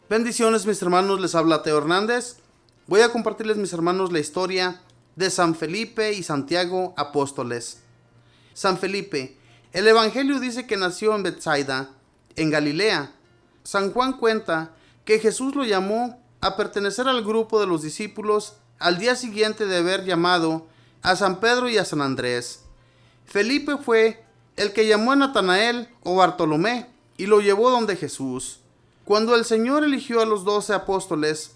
Bendiciones, mis hermanos, les habla Teo Hernández. Voy a compartirles, mis hermanos, la historia de San Felipe y Santiago, apóstoles. San Felipe. El Evangelio dice que nació en Betsaida, en Galilea. San Juan cuenta que Jesús lo llamó a pertenecer al grupo de los discípulos al día siguiente de haber llamado a San Pedro y a San Andrés. Felipe fue el que llamó a Natanael o Bartolomé y lo llevó donde Jesús. Cuando el Señor eligió a los 12 apóstoles,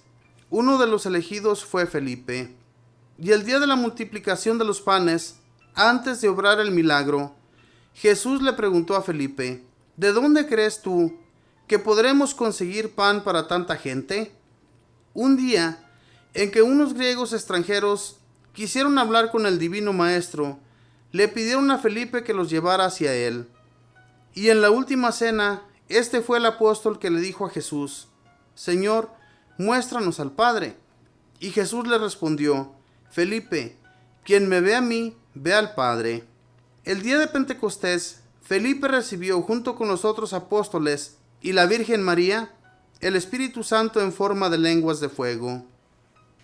uno de los elegidos fue Felipe. Y el día de la multiplicación de los panes, antes de obrar el milagro, Jesús le preguntó a Felipe: ¿de dónde crees tú que podremos conseguir pan para tanta gente? Un día en que unos griegos extranjeros quisieron hablar con el divino maestro, le pidieron a Felipe que los llevara hacia él. Y en la última cena, este fue el apóstol que le dijo a Jesús: Señor, muéstranos al Padre. Y Jesús le respondió: Felipe, quien me ve a mí, ve al Padre. El día de Pentecostés, Felipe recibió junto con los otros apóstoles y la Virgen María el Espíritu Santo en forma de lenguas de fuego.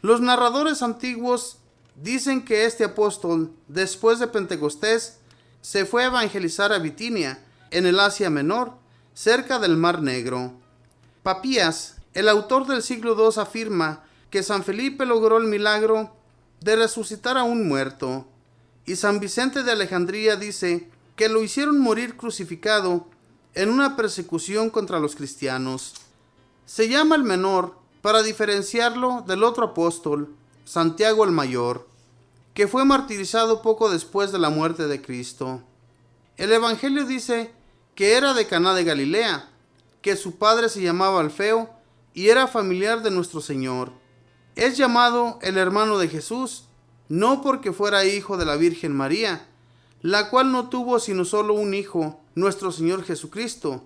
Los narradores antiguos dicen que este apóstol, después de Pentecostés, se fue a evangelizar a Bitinia, en el Asia Menor, cerca del Mar Negro. Papías, el autor del siglo II, afirma que San Felipe logró el milagro de resucitar a un muerto, y San Vicente de Alejandría dice que lo hicieron morir crucificado en una persecución contra los cristianos. Se llama el menor para diferenciarlo del otro apóstol, Santiago el Mayor, que fue martirizado poco después de la muerte de Cristo. El Evangelio dice que era de Caná de Galilea, que su padre se llamaba Alfeo y era familiar de nuestro Señor. Es llamado el hermano de Jesús, no porque fuera hijo de la Virgen María, la cual no tuvo sino solo un hijo, nuestro Señor Jesucristo,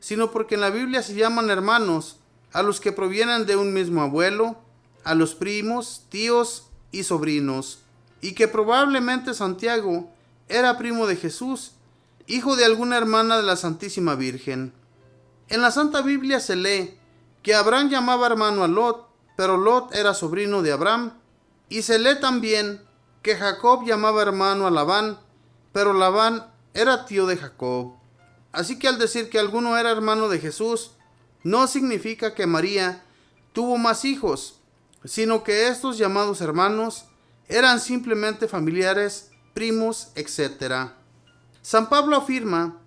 sino porque en la Biblia se llaman hermanos a los que provienen de un mismo abuelo, a los primos, tíos y sobrinos, y que probablemente Santiago era primo de Jesús, hijo de alguna hermana de la Santísima Virgen. En la Santa Biblia se lee que Abraham llamaba hermano a Lot, pero Lot era sobrino de Abraham, y se lee también que Jacob llamaba hermano a Labán, pero Labán era tío de Jacob. Así que al decir que alguno era hermano de Jesús, no significa que María tuvo más hijos, sino que estos llamados hermanos eran simplemente familiares, primos, etc. San Pablo afirma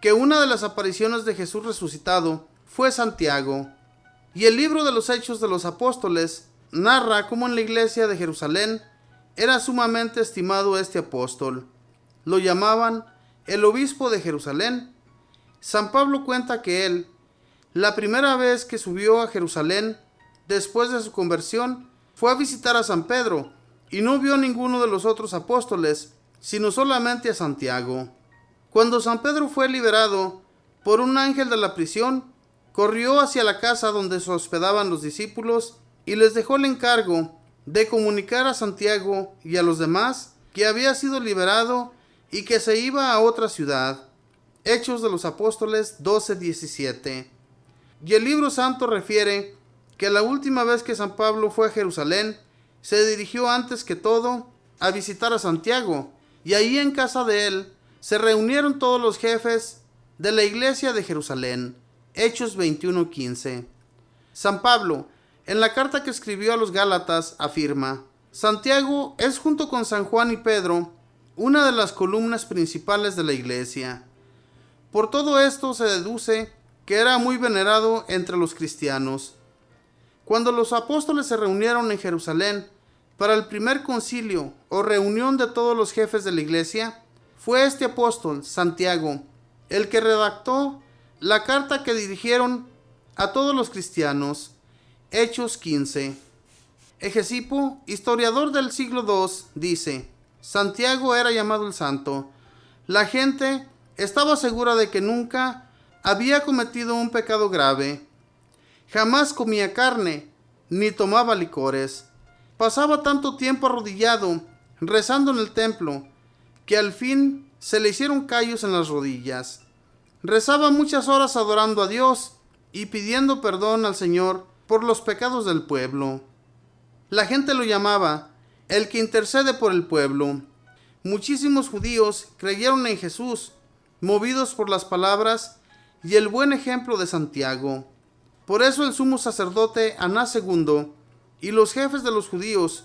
que una de las apariciones de Jesús resucitado fue Santiago, y el libro de los Hechos de los Apóstoles narra cómo en la iglesia de Jerusalén era sumamente estimado este apóstol. Lo llamaban el obispo de Jerusalén. San Pablo cuenta que él, la primera vez que subió a Jerusalén después de su conversión, fue a visitar a San Pedro y no vio a ninguno de los otros apóstoles, sino solamente a Santiago. Cuando San Pedro fue liberado por un ángel de la prisión, corrió hacia la casa donde se hospedaban los discípulos y les dejó el encargo de comunicar a Santiago y a los demás que había sido liberado y que se iba a otra ciudad. Hechos de los Apóstoles 12:17. Y el libro santo refiere que la última vez que San Pablo fue a Jerusalén, se dirigió antes que todo a visitar a Santiago, y ahí en casa de él se reunieron todos los jefes de la iglesia de Jerusalén. Hechos 21:15. San Pablo, en la carta que escribió a los Gálatas, afirma: Santiago es, junto con San Juan y Pedro, una de las columnas principales de la iglesia. Por todo esto se deduce que era muy venerado entre los cristianos. Cuando los apóstoles se reunieron en Jerusalén para el primer concilio o reunión de todos los jefes de la iglesia, fue este apóstol, Santiago, el que redactó la carta que dirigieron a todos los cristianos. Hechos 15. Hegesipo, historiador del siglo II, dice: Santiago era llamado el Santo. La gente estaba segura de que nunca había cometido un pecado grave. Jamás comía carne, ni tomaba licores. Pasaba tanto tiempo arrodillado, rezando en el templo, que al fin se le hicieron callos en las rodillas. Rezaba muchas horas adorando a Dios y pidiendo perdón al Señor por los pecados del pueblo. La gente lo llamaba el que intercede por el pueblo. Muchísimos judíos creyeron en Jesús, movidos por las palabras y el buen ejemplo de Santiago. Por eso el sumo sacerdote Anás II y los jefes de los judíos,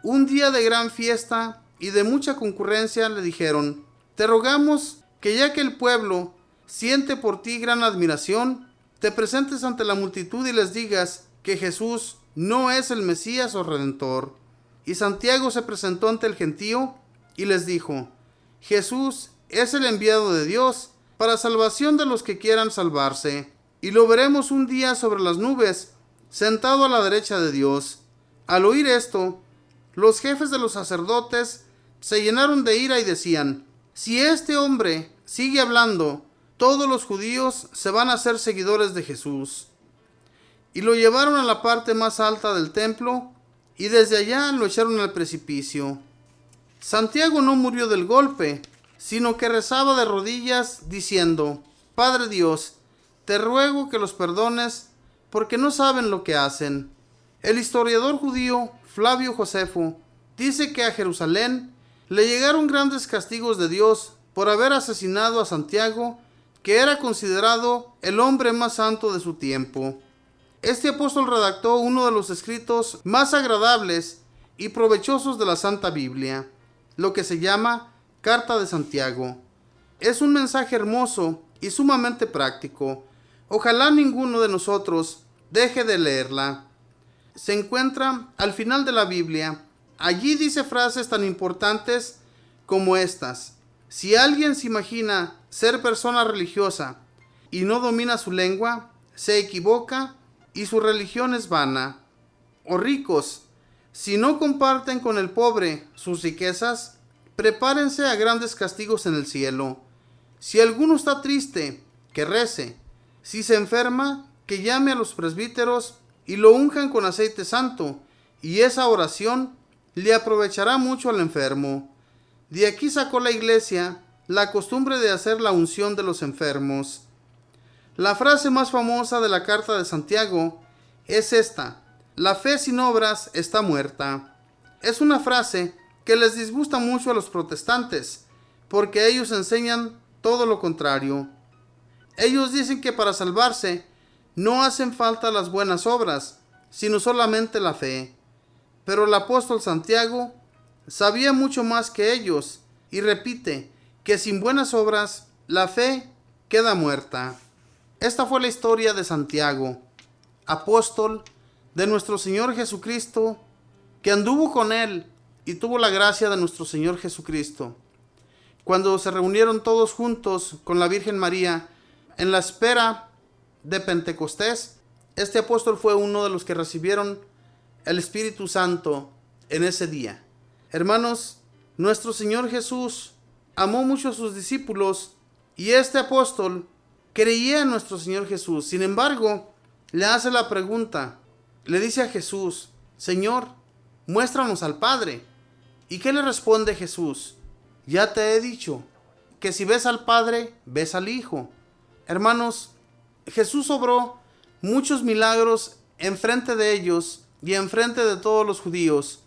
un día de gran fiesta y de mucha concurrencia, le dijeron: te rogamos que, ya que el pueblo siente por ti gran admiración, te presentes ante la multitud y les digas que Jesús no es el Mesías o Redentor. Y Santiago se presentó ante el gentío y les dijo: Jesús es el enviado de Dios para salvación de los que quieran salvarse, y lo veremos un día sobre las nubes, sentado a la derecha de Dios. Al oír esto, los jefes de los sacerdotes se llenaron de ira y decían: si este hombre sigue hablando, todos los judíos se van a hacer seguidores de Jesús. Y lo llevaron a la parte más alta del templo, y desde allá lo echaron al precipicio. Santiago no murió del golpe, sino que rezaba de rodillas, diciendo: Padre Dios, te ruego que los perdones, porque no saben lo que hacen. El historiador judío Flavio Josefo dice que a Jerusalén le llegaron grandes castigos de Dios por haber asesinado a Santiago, que era considerado el hombre más santo de su tiempo. Este apóstol redactó uno de los escritos más agradables y provechosos de la Santa Biblia, lo que se llama Carta de Santiago. Es un mensaje hermoso y sumamente práctico. Ojalá ninguno de nosotros deje de leerla. Se encuentra al final de la Biblia. Allí dice frases tan importantes como estas: si alguien se imagina ser persona religiosa y no domina su lengua, se equivoca y su religión es vana. O ricos, si no comparten con el pobre sus riquezas, prepárense a grandes castigos en el cielo. Si alguno está triste, que rece. Si se enferma, que llame a los presbíteros y lo unjan con aceite santo, y esa oración le aprovechará mucho al enfermo. De aquí sacó la Iglesia la costumbre de hacer la unción de los enfermos. La frase más famosa de la Carta de Santiago es esta: la fe sin obras está muerta. Es una frase que les disgusta mucho a los protestantes, porque ellos enseñan todo lo contrario. Ellos dicen que para salvarse no hacen falta las buenas obras, sino solamente la fe. Pero el apóstol Santiago sabía mucho más que ellos y repite que sin buenas obras la fe queda muerta. Esta fue la historia de Santiago, apóstol de nuestro Señor Jesucristo, que anduvo con él y tuvo la gracia de nuestro Señor Jesucristo. Cuando se reunieron todos juntos con la Virgen María en la espera de Pentecostés, este apóstol fue uno de los que recibieron el Espíritu Santo en ese día. Hermanos, nuestro Señor Jesús amó mucho a sus discípulos y este apóstol creía en nuestro Señor Jesús. Sin embargo, le hace la pregunta, le dice a Jesús: Señor, muéstranos al Padre. ¿Y qué le responde Jesús? Ya te he dicho que si ves al Padre, ves al Hijo. Hermanos, Jesús obró muchos milagros enfrente de ellos y enfrente de todos los judíos.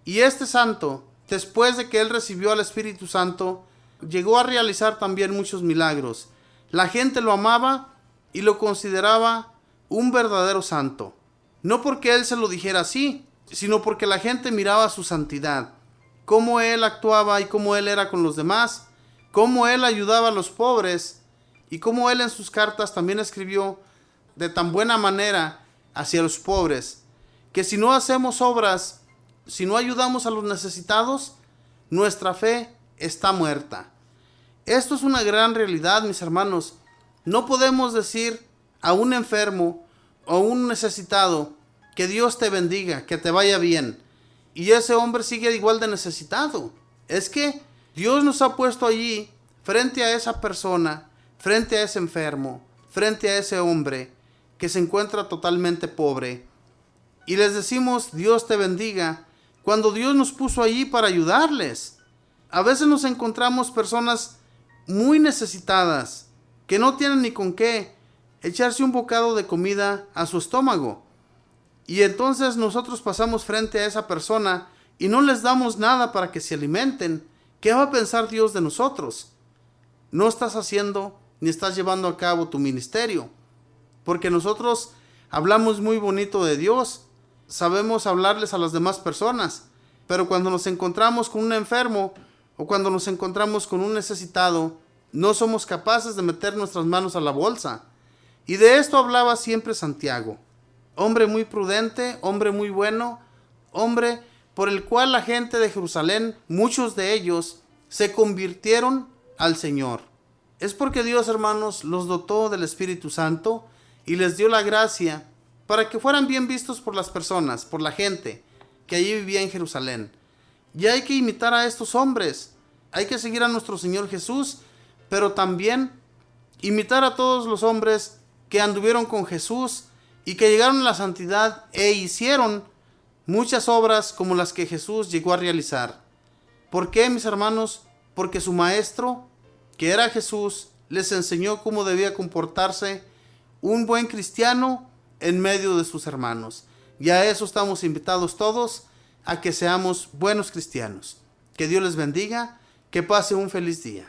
Y este santo, después de que él recibió al Espíritu Santo, llegó a realizar también muchos milagros. La gente lo amaba y lo consideraba un verdadero santo. No porque él se lo dijera así, sino porque la gente miraba su santidad, cómo él actuaba y cómo él era con los demás, cómo él ayudaba a los pobres y cómo él en sus cartas también escribió de tan buena manera hacia los pobres, que si no hacemos obras, si no ayudamos a los necesitados, nuestra fe está muerta. Esto es una gran realidad, mis hermanos. No podemos decir a un enfermo o a un necesitado que Dios te bendiga, que te vaya bien, y ese hombre sigue igual de necesitado. Es que Dios nos ha puesto allí frente a esa persona, frente a ese enfermo, frente a ese hombre que se encuentra totalmente pobre, y les decimos Dios te bendiga, cuando Dios nos puso allí para ayudarles. A veces nos encontramos personas muy necesitadas, que no tienen ni con qué echarse un bocado de comida a su estómago. Y entonces nosotros pasamos frente a esa persona y no les damos nada para que se alimenten. ¿Qué va a pensar Dios de nosotros? No estás haciendo ni estás llevando a cabo tu ministerio, porque nosotros hablamos muy bonito de Dios, sabemos hablarles a las demás personas, pero cuando nos encontramos con un enfermo o cuando nos encontramos con un necesitado, no somos capaces de meter nuestras manos a la bolsa. Y de esto hablaba siempre Santiago, hombre muy prudente, hombre muy bueno, hombre por el cual la gente de Jerusalén, muchos de ellos, se convirtieron al Señor. Es porque Dios, hermanos, los dotó del Espíritu Santo y les dio la gracia para que fueran bien vistos por las personas, por la gente que allí vivía en Jerusalén. Y hay que imitar a estos hombres, hay que seguir a nuestro Señor Jesús, pero también imitar a todos los hombres que anduvieron con Jesús y que llegaron a la santidad e hicieron muchas obras como las que Jesús llegó a realizar. ¿Por qué, mis hermanos? Porque su maestro, que era Jesús, les enseñó cómo debía comportarse un buen cristiano en medio de sus hermanos. Y a eso estamos invitados todos, a que seamos buenos cristianos. Que Dios les bendiga, que pase un feliz día.